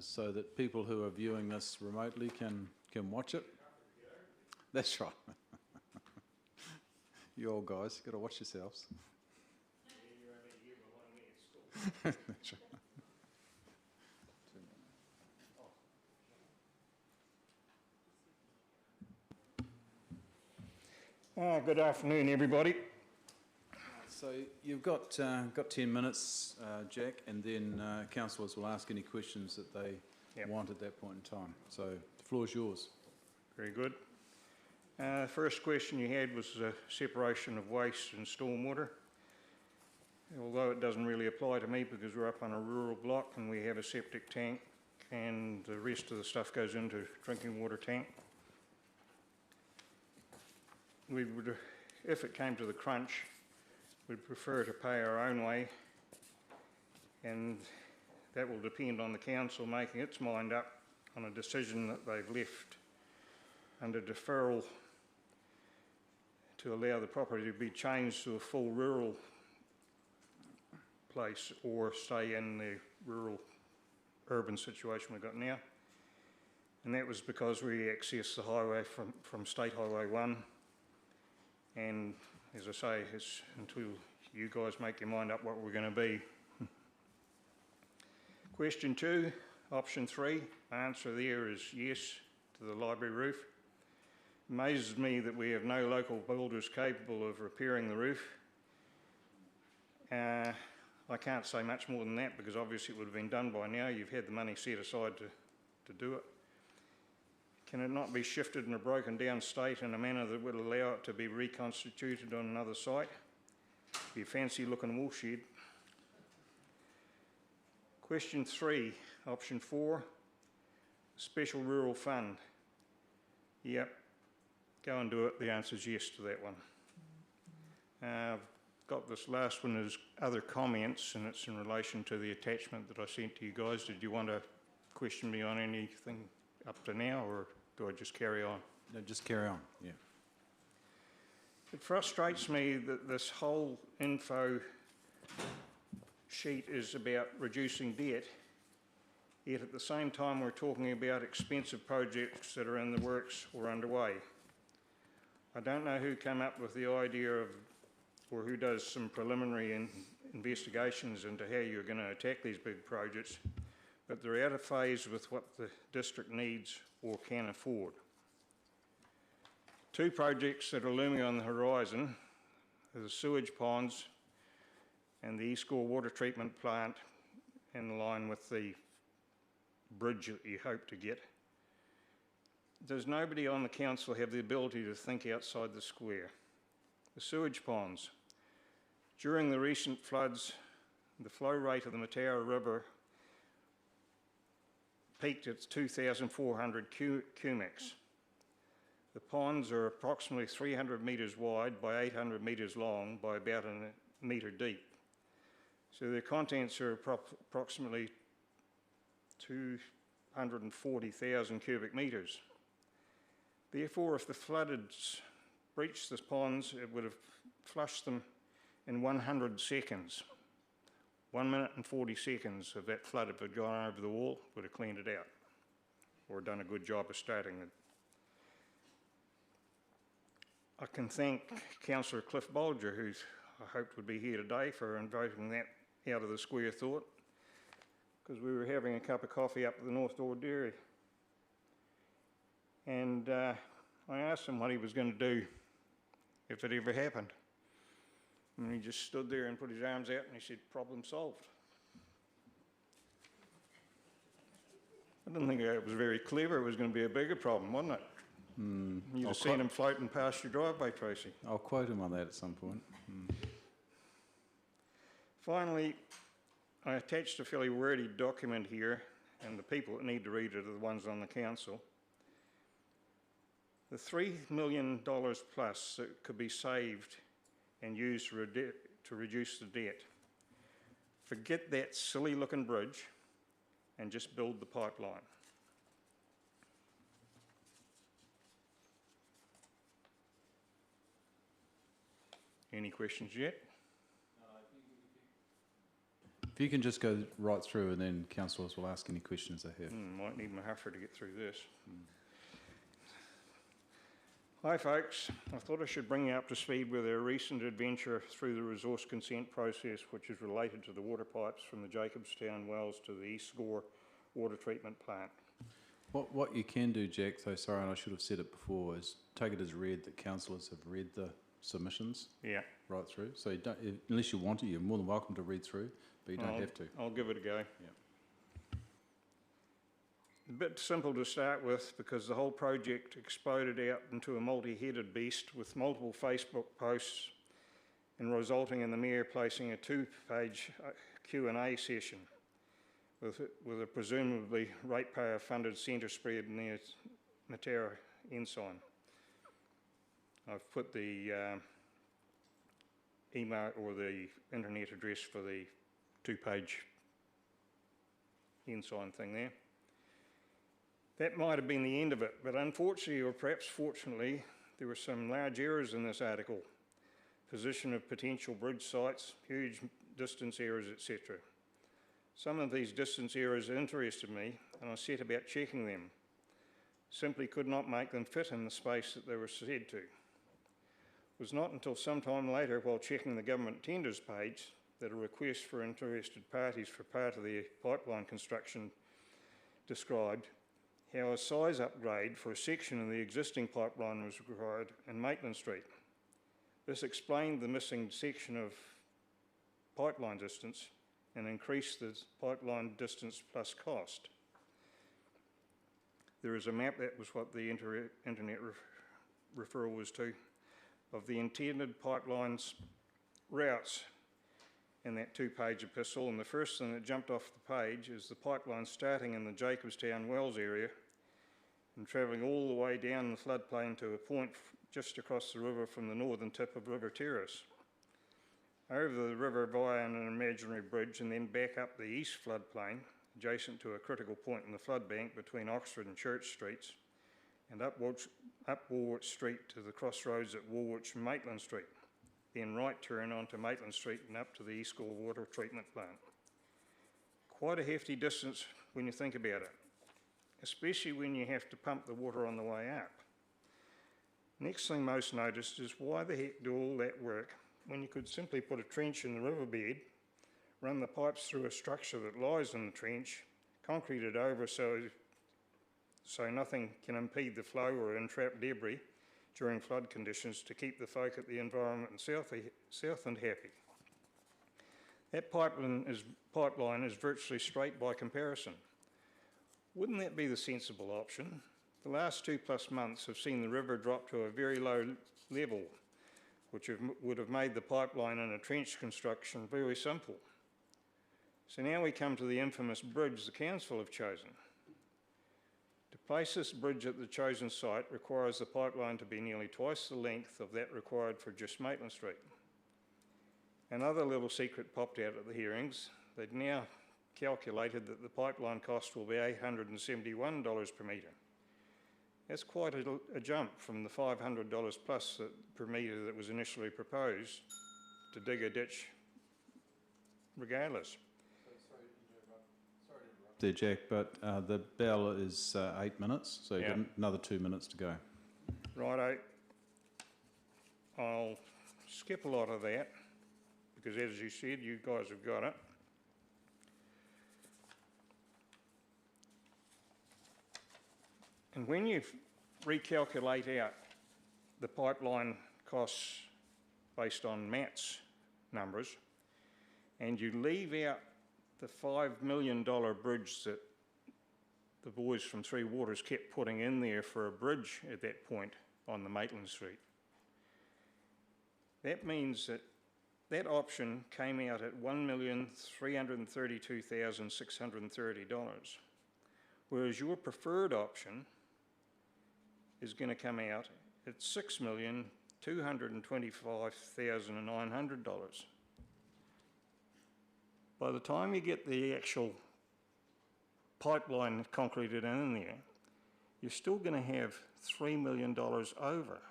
so that people who are viewing this remotely can watch it. That's right. You old guys, got to watch yourselves. That's right. Good afternoon, everybody. So you've got 10 minutes, Jack, and then councillors will ask any questions that they want at that point in time. So the floor is yours. Very good. First question you had was the separation of waste and stormwater. Although it doesn't really apply to me because we're up on a rural block and we have a septic tank and the rest of the stuff goes into drinking water tank. We would, if it came to the crunch, we'd prefer to pay our own way, and that will depend on the council making its mind up on a decision that they've left under deferral to allow the property to be changed to a full rural place or stay in the rural urban situation we've got now. And that was because we access the highway from State Highway 1. And as I say, it's until you guys make your mind up what we're going to be. Question 2, option 3, my answer there is yes to the library roof. It amazes me that we have no local builders capable of repairing the roof. I can't say much more than that because obviously it would have been done by now. You've had the money set aside to do it. Can it not be shifted in a broken down state in a manner that would allow it to be reconstituted on another site? Be a fancy looking wool shed. Question 3, option 4, special rural fund. Yep, go and do it. The answer is yes to that one. I've got this last one as other comments, and it's in relation to the attachment that I sent to you guys. Did you want to question me on anything up to now, or do I just carry on? No, just carry on, yeah. It frustrates me that this whole info sheet is about reducing debt, yet at the same time we're talking about expensive projects that are in the works or underway. I don't know who came up with the idea of, or who does some preliminary investigations into how you're going to attack these big projects, but they're out of phase with what the district needs or can afford. 2 projects that are looming on the horizon are the sewage ponds and the East Gore water treatment plant in line with the bridge that you hope to get. Does nobody on the council have the ability to think outside the square? The sewage ponds. During the recent floods, the flow rate of the Mataura River peaked at 2,400 cubics. The ponds are approximately 300 metres wide by 800 metres long by about a metre deep. So their contents are approximately 240,000 cubic metres. Therefore, if the flood had breached the ponds, it would have flushed them in 100 seconds. 1 minute and 40 seconds of that flood, if it had gone over the wall, would have cleaned it out or done a good job of starting it. I can thank Councillor Cliff Bolger, who I hoped would be here today, for invoking that out of the square thought, because we were having a cup of coffee up at the North Door Dairy. And I asked him what he was going to do if it ever happened. And he just stood there and put his arms out and he said, problem solved. I didn't think it was very clever. It was going to be a bigger problem, wasn't it? You'd have seen him floating past your driveway, Tracy. I'll quote him on that at some point. Finally, I attached a fairly wordy document here, and the people that need to read it are the ones on the council. The $3 million plus that could be saved and used to reduce the debt. Forget that silly looking bridge and just build the pipeline. Any questions yet? If you can just go right through and then councillors will ask any questions they have. Might need my huffer to get through this. Hi folks, I thought I should bring you up to speed with a recent adventure through the resource consent process, which is related to the water pipes from the Jacobstown wells to the East Gore water treatment plant. What you can do, Jack, though, sorry, and I should have said it before, is take it as read that councillors have read the submissions right through. So you don't, unless you want to, you're more than welcome to read through, but you don't have to. I'll give it a go. Yeah. A bit simple to start with because the whole project exploded out into a multi-headed beast with multiple Facebook posts and resulting in the Mayor placing a 2-page Q&A session with a presumably ratepayer funded centre spread near Matera ensign. I've put the email or the internet address for the 2-page ensign thing there. That might have been the end of it, but unfortunately, or perhaps fortunately, there were some large errors in this article. Position of potential bridge sites, huge distance errors, etc. Some of these distance errors interested me, and I set about checking them. Simply could not make them fit in the space that they were said to. It was not until some time later, while checking the government tenders page, that a request for interested parties for part of the pipeline construction described how a size upgrade for a section of the existing pipeline was required in Maitland Street. This explained the missing section of pipeline distance and increased the pipeline distance plus cost. There is a map, that was what the internet referral was to, of the intended pipelines routes in that 2-page epistle, and the first thing that jumped off the page is the pipeline starting in the Jacobstown Wells area and travelling all the way down the floodplain to a point just across the river from the northern tip of River Terrace, over the river via an imaginary bridge and then back up the east floodplain, adjacent to a critical point in the flood bank between Oxford and Church Streets, and up Woolwich Street to the crossroads at Woolwich and Maitland Street, then right turn onto Maitland Street and up to the East Gore water treatment plant. Quite a hefty distance when you think about it, especially when you have to pump the water on the way up. Next thing most noticed is why the heck do all that work when you could simply put a trench in the riverbed, run the pipes through a structure that lies in the trench, concrete it over so nothing can impede the flow or entrap debris during flood conditions to keep the folk at the environment and south end happy. That pipeline is virtually straight by comparison. Wouldn't that be the sensible option? The last 2+ months have seen the river drop to a very low level, which would have made the pipeline and a trench construction very simple. So now we come to the infamous bridge the council have chosen. To place this bridge at the chosen site requires the pipeline to be nearly twice the length of that required for just Maitland Street. Another little secret popped out at the hearings. They'd now calculated that the pipeline cost will be $871 per metre. That's quite a jump from the $500 plus per metre that was initially proposed to dig a ditch regardless. Sorry to interrupt there, Jack, but the bell is 8 minutes, so you've got another 2 minutes to go. Righto. I'll skip a lot of that because, as you said, you guys have got it. And when you recalculate out the pipeline costs based on Matt's numbers, and you leave out the $5 million bridge that the boys from Three Waters kept putting in there for a bridge at that point on the Maitland Street, that means that that option came out at $1,332,630, whereas your preferred option is going to come out at $6,225,900. By the time you get the actual pipeline concreted in there, you're still going to have $3 million over.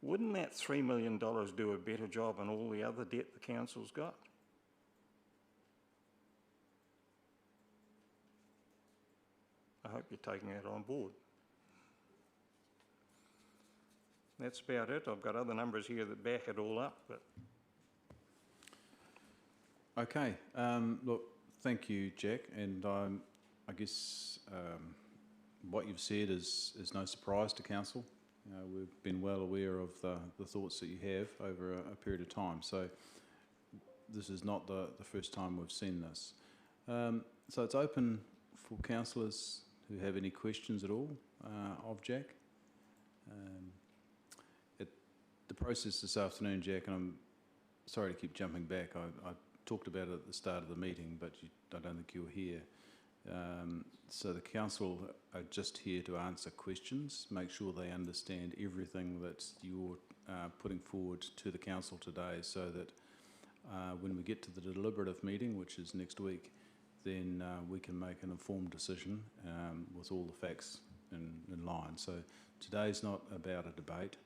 Wouldn't that $3 million do a better job on all the other debt the council's got? hope you're taking that on board. That's about it. I've got other numbers here that back it all up, but... Okay, look, thank you, Jack, and I guess what you've said is no surprise to Council. We've been well aware of the thoughts that you have over a period of time, so this is not the first time we've seen this. So it's open for councillors who have any questions at all of Jack. The process this afternoon, Jack, and I'm sorry to keep jumping back, I talked about it at the start of the meeting, but I don't think you were here. So the council are just here to answer questions, make sure they understand everything that you're putting forward to the council today, so that when we get to the deliberative meeting, which is next week, then we can make an informed decision with all the facts in line. So today's not about a debate.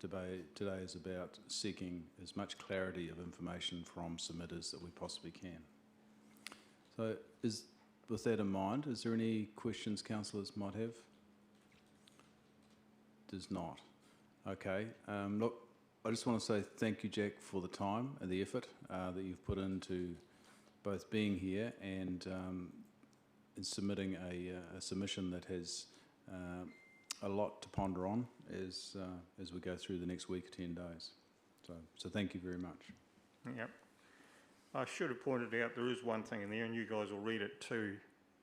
Today is about seeking as much clarity of information from submitters that we possibly can. So with that in mind, is there any questions councillors might have? Does not. Okay. Look, I just want to say thank you, Jack, for the time and the effort that you've put into both being here and in submitting a submission that has a lot to ponder on as we go through the next week or 10 days. So thank you very much. Yep. I should have pointed out there is one thing in there, and you guys will read it too.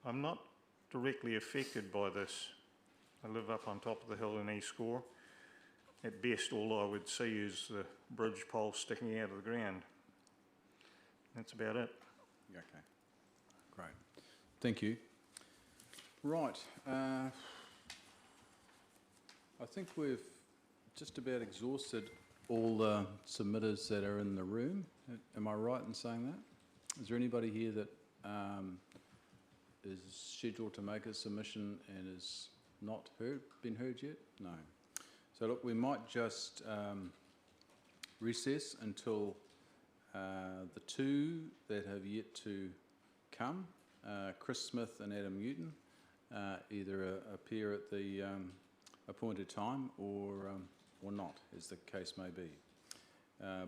I'm not directly affected by this. I live up on top of the hill in East Gore. At best, all I would see is the bridge pole sticking out of the ground. That's about it. Okay, great. Thank you. Right. I think we've just about exhausted all the submitters that are in the room. Am I right in saying that? Is there anybody here that is scheduled to make a submission and is not been heard yet? No. So look, we might just recess until the two that have yet to come, Chris Smith and Adam Newton, either appear at the appointed time or not, as the case may be.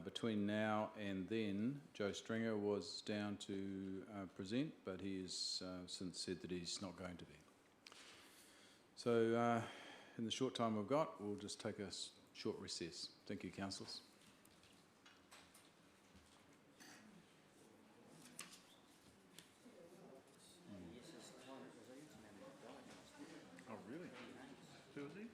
Between now and then, Joe Stringer was down to present, but he has since said that he's not going to be. So in the short time we've got, we'll just take a short recess. Thank you, councillors. Oh, really? Who was he?